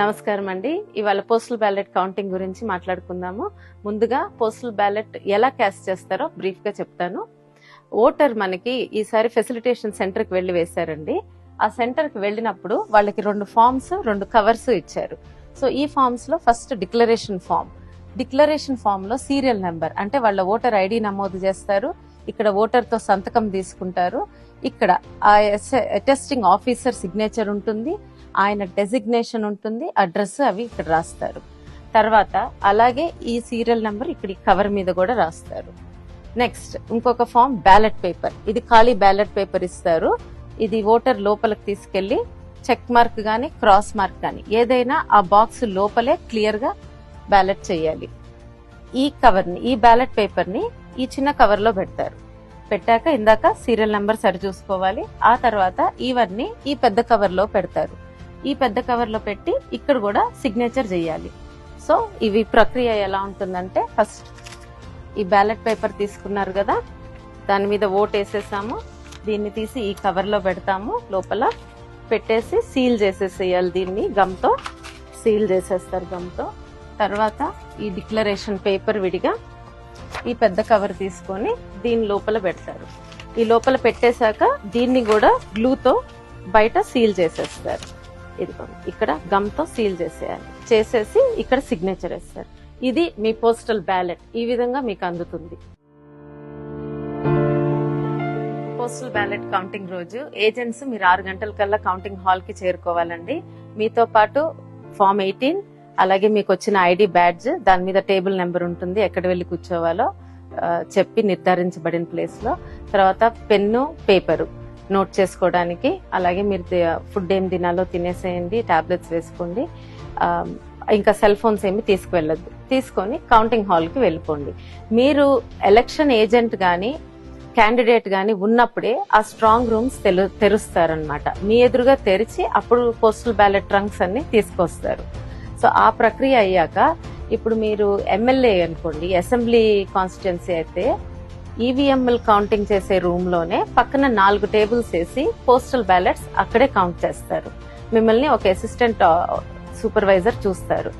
నమస్కారం అండి. ఇవాళ పోస్టల్ బ్యాలెట్ కౌంటింగ్ గురించి మాట్లాడుకుందాము. ముందుగా పోస్టల్ బ్యాలెట్ ఎలా క్యాస్ట్ చేస్తారో బ్రీఫ్ గా చెప్తాను. ఓటర్ మనకి ఈసారి ఫెసిలిటేషన్ సెంటర్ కి వెళ్లి వేశారండి. ఆ సెంటర్ కి వెళ్ళినప్పుడు వాళ్ళకి 2 ఫామ్స్ 2 కవర్స్ ఇచ్చారు. సో ఈ ఫామ్స్ లో ఫస్ట్ డిక్లరేషన్ ఫామ్ లో సీరియల్ నెంబర్ అంటే వాళ్ళ ఓటర్ ఐడి నమోదు చేస్తారు. ఇక్కడ ఓటర్ తో సంతకం తీసుకుంటారు. ఇక్కడ ఆ అటెస్టింగ్ ఆఫీసర్ సిగ్నేచర్ ఉంటుంది, ఆయన డెసిగ్నేషన్ ఉంటుంది, అడ్రస్ అవి ఇక్కడ రాస్తారు. తర్వాత అలాగే ఈ సీరియల్ నెంబర్ ఇక్కడ కవర్ మీద కూడా రాస్తారు. నెక్స్ట్ ఇంకొక ఫామ్ బ్యాలెట్ పేపర్. ఇది ఖాళీ బ్యాలెట్ పేపర్ ఇస్తారు. ఇది ఓటర్ లోపలికి తీసుకెళ్లి చెక్ మార్క్ గానీ క్రాస్ మార్క్ గానీ ఏదైనా ఆ బాక్స్ లోపలే క్లియర్ గా బ్యాలెట్ చేయాలి. ఈ బ్యాలెట్ పేపర్ ని ఈ చిన్న కవర్ లో పెడతారు. పెట్టాక ఇందాక సీరియల్ నెంబర్ సరి చూసుకోవాలి. ఆ తర్వాత ఇవన్నీ ఈ పెద్ద కవర్ లో పెడతారు. ఈ పెద్ద కవర్ లో పెట్టి ఇక్కడ కూడా సిగ్నేచర్ చేయాలి. సో ఇవి ప్రక్రియ ఎలా ఉంటుందంటే, ఫస్ట్ ఈ బ్యాలెట్ పేపర్ తీసుకున్నారు కదా, దాని మీద ఓట్ వేసేసాము. దీన్ని తీసి ఈ కవర్ లో పెడతాము. లోపల పెట్టేసి సీల్ చేసేసేయాలి. దీన్ని గమ్తో సీల్ చేసేస్తారు గమ్తో. తర్వాత ఈ డిక్లరేషన్ పేపర్ విడిగా ఈ పెద్ద కవర్ తీసుకొని దీని లోపల పెడతారు. ఈ లోపల పెట్టేశాక దీన్ని కూడా గ్లూతో బయట సీల్ చేసేస్తారు. ఇదిగోండి ఇక్కడ గమ్తో సీల్ చేసేయాలి. చేసేసి ఇక్కడ సిగ్నేచర్ వేస్తారు. ఇది మీ పోస్టల్ బ్యాలెట్. ఈ విధంగా మీకు అందుతుంది. పోస్టల్ బ్యాలెట్ కౌంటింగ్ రోజు ఏజెంట్స్ మీరు 6 గంటల కల్లా కౌంటింగ్ హాల్ కి చేరుకోవాలండి. మీతో పాటు ఫామ్ 18, అలాగే మీకు వచ్చిన ఐడి బ్యాడ్జ్, దాని మీద టేబుల్ నెంబర్ ఉంటుంది, ఎక్కడ వెళ్లి కూర్చోవాలో చెప్పి నిర్ధారించబడిన ప్లేస్ లో. తర్వాత పెన్ను, పేపరు నోట్ చేసుకోవడానికి, అలాగే మీరు ఫుడ్ ఏం తినాలో తినేసేయండి, టాబ్లెట్స్ వేసుకోండి. ఇంకా సెల్ ఫోన్స్ ఏమి తీసుకువెళ్ళద్దు. తీసుకొని కౌంటింగ్ హాల్ కి వెళ్ళిపోండి. మీరు ఎలక్షన్ ఏజెంట్ గాని క్యాండిడేట్ గాని ఉన్నప్పుడే ఆ స్ట్రాంగ్ రూమ్స్ తెరుస్తారనమాట. మీ ఎదురుగా తెరిచి అప్పుడు పోస్టల్ బ్యాలెట్ ట్రంక్స్ అన్ని తీసుకొస్తారు. సో ఆ ప్రక్రియ అయ్యాక ఇప్పుడు మీరు ఎమ్మెల్యే అనుకోండి, అసెంబ్లీ కాన్స్టిట్యున్సీ అయితే ఈవీఎంఎల్ కౌంటింగ్ చేసే రూమ్ లోనే పక్కన 4 టేబుల్స్ వేసి పోస్టల్ బ్యాలెట్స్ అక్కడే కౌంట్ చేస్తారు. మిమ్మల్ని ఒక అసిస్టెంట్ సూపర్వైజర్ చూస్తారు.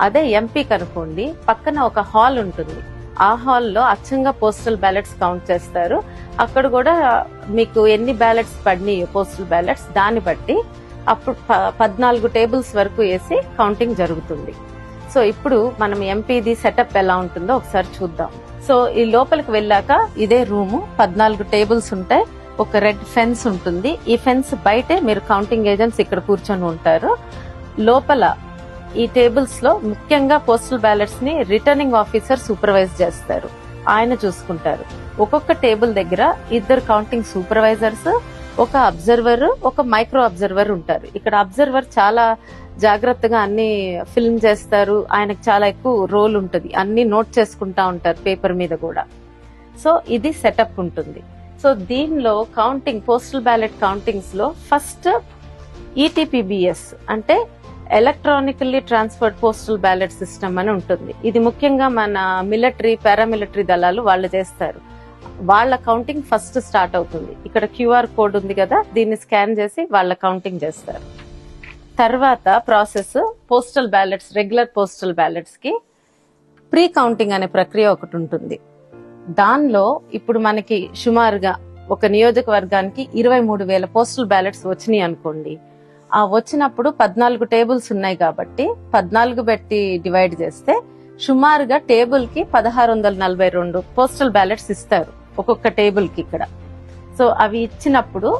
అదే ఎంపీకి అనుకోండి, పక్కన ఒక హాల్ ఉంటుంది. ఆ హాల్లో అచ్చంగా పోస్టల్ బ్యాలెట్స్ కౌంట్ చేస్తారు. అక్కడ కూడా మీకు ఎన్ని బ్యాలెట్స్ పడినాయో పోస్టల్ బ్యాలెట్స్ దాన్ని బట్టి అప్పుడు 14 టేబుల్స్ వరకు వేసి కౌంటింగ్ జరుగుతుంది. సో ఇప్పుడు మనం ఎంపీది సెటప్ ఎలా ఉంటుందో ఒకసారి చూద్దాం. సో ఈ లోపలికి వెళ్ళాక ఇదే రూము, 14 టేబుల్స్ ఉంటాయి, ఒక రెడ్ ఫెన్స్ ఉంటుంది. ఈ ఫెన్స్ బయటే మీరు కౌంటింగ్ ఏజెంట్స్ ఇక్కడ కూర్చొని ఉంటారు. లోపల ఈ టేబుల్స్ లో ముఖ్యంగా పోస్టల్ బ్యాలెట్స్ ని రిటర్నింగ్ ఆఫీసర్ సూపర్వైజ్ చేస్తారు. ఆయన చూసుకుంటారు. ఒక్కొక్క టేబుల్ దగ్గర 2 కౌంటింగ్ సూపర్వైజర్స్, ఒక అబ్జర్వర్, ఒక మైక్రో అబ్జర్వర్ ఉంటారు. ఇక్కడ అబ్జర్వర్ చాలా జాగ్రత్తగా అన్ని ఫిల్మ్ చేస్తారు. ఆయనకు చాలా ఎక్కువ రోల్ ఉంటుంది. అన్ని నోట్ చేసుకుంటా ఉంటారు పేపర్ మీద కూడా. సో ఇది సెటప్ ఉంటుంది. సో దీనిలో కౌంటింగ్ పోస్టల్ బ్యాలెట్ కౌంటింగ్స్ లో ఫస్ట్ ఈటీపీబీఎస్ అంటే electronically transferred postal ballot system అని ఉంటుంది. ఇది ముఖ్యంగా మన మిలిటరీ, పారామిలిటరీ దళాలు వాళ్ళు చేస్తారు. వాళ్ళ కౌంటింగ్ ఫస్ట్ స్టార్ట్ అవుతుంది. ఇక్కడ క్యూఆర్ కోడ్ ఉంది కదా, దీన్ని స్కాన్ చేసి వాళ్ళ కౌంటింగ్ చేస్తారు. తర్వాత process postal ballots, regular postal ballots కి ప్రీ కౌంటింగ్ అనే ప్రక్రియ ఒకటి ఉంటుంది. దానిలో ఇప్పుడు మనకి సుమారుగా ఒక నియోజకవర్గానికి 23,000 పోస్టల్ బ్యాలెట్స్ వచ్చినాయి అనుకోండి. ఆ వచ్చినప్పుడు 14 టేబుల్స్ ఉన్నాయి కాబట్టి 14 పెట్టి డివైడ్ చేస్తే సుమారుగా టేబుల్ కి 1642 పోస్టల్ బ్యాలెట్స్ ఇస్తారు ఒక్కొక్క టేబుల్ కి ఇక్కడ. సో అవి ఇచ్చినప్పుడు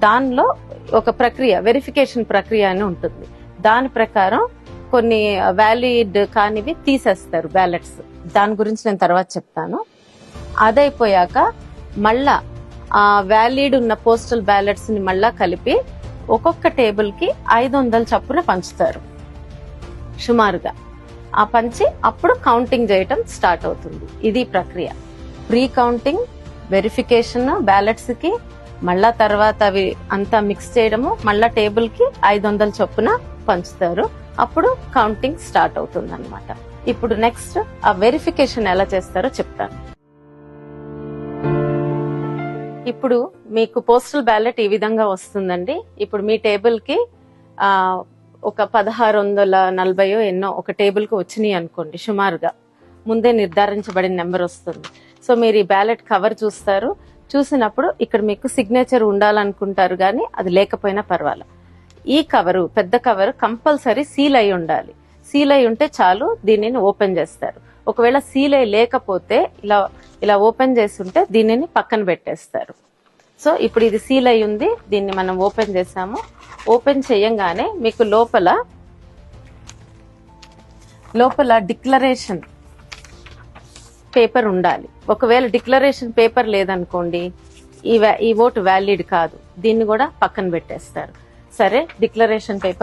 దానిలో ఒక ప్రక్రియ, వెరిఫికేషన్ ప్రక్రియ అని ఉంటుంది. దాని ప్రకారం కొన్ని వ్యాలిడ్ కానివి తీసేస్తారు బ్యాలెట్స్. దాని గురించి నేను తర్వాత చెప్తాను. అదైపోయాక మళ్ళా ఆ వ్యాలిడ్ ఉన్న పోస్టల్ బ్యాలెట్స్ ని మళ్ళా కలిపి ఒక్కొక్క టేబుల్ కి 500 చప్పున పంచుతారు సుమారుగా. ఆ పంచి అప్పుడు కౌంటింగ్ చేయటం స్టార్ట్ అవుతుంది. ఇది ప్రక్రియ. ప్రీ కౌంటింగ్, వెరిఫికేషన్ బ్యాలెట్స్ కి, మళ్ళా తర్వాత అవి అంతా మిక్స్ చేయడము, మళ్ళా టేబుల్ కి 500 చొప్పున పంచుతారు. అప్పుడు కౌంటింగ్ స్టార్ట్ అవుతుంది అనమాట. ఇప్పుడు నెక్స్ట్ ఆ వెరిఫికేషన్ ఎలా చేస్తారో చెప్తాను. ఇప్పుడు మీకు పోస్టల్ బ్యాలెట్ ఈ విధంగా వస్తుందండి. ఇప్పుడు మీ టేబుల్ కి ఒక 1640 ఎన్నో ఒక టేబుల్ కు వచ్చినాయి అనుకోండి, సుమారుగా ముందే నిర్ధారించబడిన నెంబర్ వస్తుంది. సో మీరు ఈ బ్యాలెట్ కవర్ చూస్తారు, చూసినప్పుడు ఇక్కడ మీకు సిగ్నేచర్ ఉండాలనుకుంటారు, కానీ అది లేకపోయినా పర్వాలేదు. ఈ కవరు, పెద్ద కవర్ కంపల్సరీ సీల్ అయి ఉండాలి. సీల్ అయి ఉంటే చాలు, దీనిని ఓపెన్ చేస్తారు. ఒకవేళ సీల్ అయి లేకపోతే ఇలా ఓపెన్ చేస్తుంటే దీనిని పక్కన పెట్టేస్తారు. సో ఇప్పుడు ఇది సీల్ అయి ఉంది, దీన్ని మనం ఓపెన్ చేసాము. ఓపెన్ చేయంగానే మీకు లోపల డిక్లరేషన్ పేపర్ ఉండాలి. ఒకవేళ డిక్లరేషన్ పేపర్ లేదనుకోండి, ఈ ఓటు వ్యాలిడ్ కాదు, దీన్ని కూడా పక్కన పెట్టేస్తారు. సరే, డిక్లరేషన్ పేపర్